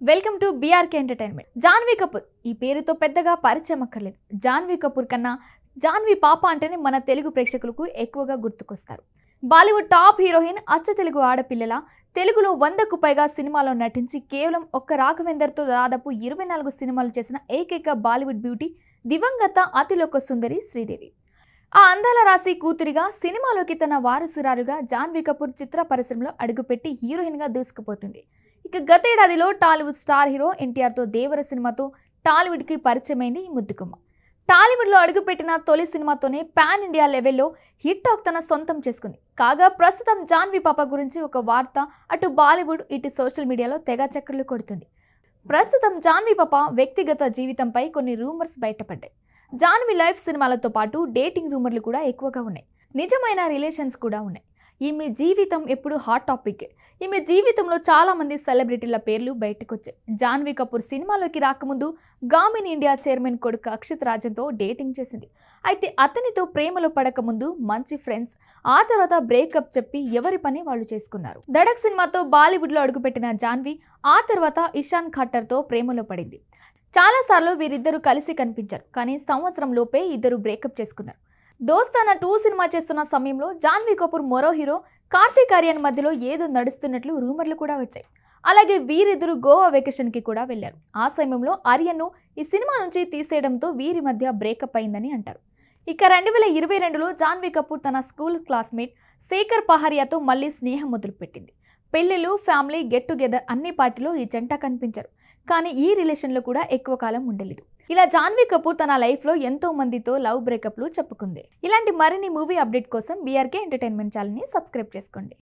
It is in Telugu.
Welcome to BRK entertainment. Janhvi Kapoor ఈ పేరుతో పెద్దగా పరిచయం అక్కర్లేదు. జాన్వీ కపూర్ కన్నా జాన్వీ పాప అంటేనే మన తెలుగు ప్రేక్షకులకు ఎక్కువగా గుర్తుకొస్తారు. బాలీవుడ్ టాప్ హీరోయిన్, అచ్చ తెలుగు ఆడపిల్లల తెలుగులో 100కు పైగా సినిమాలో నటించి కేవలం ఒక్క రాఘవేందర్తో దాదాపు 24 సినిమాలు చేసిన ఏకైక బాలీవుడ్ బ్యూటీ దివంగత అతిలోక సుందరి శ్రీదేవి. ఆ అందాల రాశి కూతురిగా సినిమాలోకి తన వారసురాలుగా జాన్వీ కపూర్ చిత్ర పరిశ్రమలో అడుగుపెట్టి హీరోయిన్గా దూసుకుపోతుంది. ఇక గతేడాదిలో టాలీవుడ్ స్టార్ హీరో ఎన్టీఆర్తో దేవర సినిమాతో టాలీవుడ్కి పరిచయమైంది ఈ ముద్దుగుమ్మ. టాలీవుడ్లో అడుగుపెట్టిన తొలి సినిమాతోనే పాన్ ఇండియా లెవెల్లో హిట్ టాక్ తన సొంతం చేసుకుంది. కాగా ప్రస్తుతం జాన్వీ పాప గురించి ఒక వార్త అటు బాలీవుడ్ ఇటు సోషల్ మీడియాలో తెగ చక్కర్లు కొడుతుంది. ప్రస్తుతం జాన్వీ పాప వ్యక్తిగత జీవితంపై కొన్ని రూమర్స్ బయటపడ్డాయి. జాన్వీ లైఫ్ సినిమాలతో పాటు డేటింగ్ రూమర్లు కూడా ఎక్కువగా ఉన్నాయి. నిజమైన రిలేషన్స్ కూడా ఉన్నాయి. ఈమె జీవితం ఎప్పుడు హాట్ టాపిక్. ఈమె జీవితంలో చాలా మంది సెలబ్రిటీల పేర్లు బయటకు వచ్చాయి. జాన్వీ కపూర్ సినిమాలోకి రాకముందు గామిన్ ఇండియా చైర్మన్ కొడుకు అక్షిత్ రాజన్తో డేటింగ్ చేసింది. అయితే అతనితో ప్రేమలో పడకముందు మంచి ఫ్రెండ్స్, ఆ తర్వాత బ్రేకప్ చెప్పి ఎవరి పని వాళ్ళు చేసుకున్నారు. దడక్ సినిమాతో బాలీవుడ్లో అడుగుపెట్టిన జాన్వీ ఆ తర్వాత ఇషాన్ ఖట్టర్తో ప్రేమలో పడింది. చాలాసార్లు వీరిద్దరూ కలిసి కనిపించారు. కానీ సంవత్సరం లోపే ఇద్దరు బ్రేకప్ చేసుకున్నారు. దోస్తానా 2 సినిమా చేస్తున్న సమయంలో జాన్వీ కపూర్ మరో హీరో కార్తీక్ ఆర్యన్ మధ్యలో ఏదో నడుస్తున్నట్లు రూమర్లు కూడా వచ్చాయి. అలాగే వీరిద్దరూ గోవా వెకేషన్కి కూడా వెళ్లారు. ఆ సమయంలో ఆర్యన్ను ఈ సినిమా నుంచి తీసేయడంతో వీరి మధ్య బ్రేకప్ అయిందని అంటారు. ఇక 2022లో జాన్వీ కపూర్ తన స్కూల్ క్లాస్మేట్ శేఖర్ పహారియాతో మళ్ళీ స్నేహం మొదలుపెట్టింది. పెళ్లిళ్ళు, ఫ్యామిలీ గెట్ టుగెదర్ అన్ని పార్టీలో ఈ జంట కనిపించారు. కానీ ఈ రిలేషన్లో కూడా ఎక్కువ కాలం ఉండలేదు. ఇలా జాన్వీ కపూర్ తన లైఫ్లో ఎంతో మందితో లవ్ బ్రేకప్లు చెప్పుకుంది. ఇలాంటి మరిన్ని మూవీ అప్డేట్ కోసం బీఆర్కే ఎంటర్టైన్మెంట్ ఛానల్ని సబ్స్క్రైబ్ చేసుకోండి.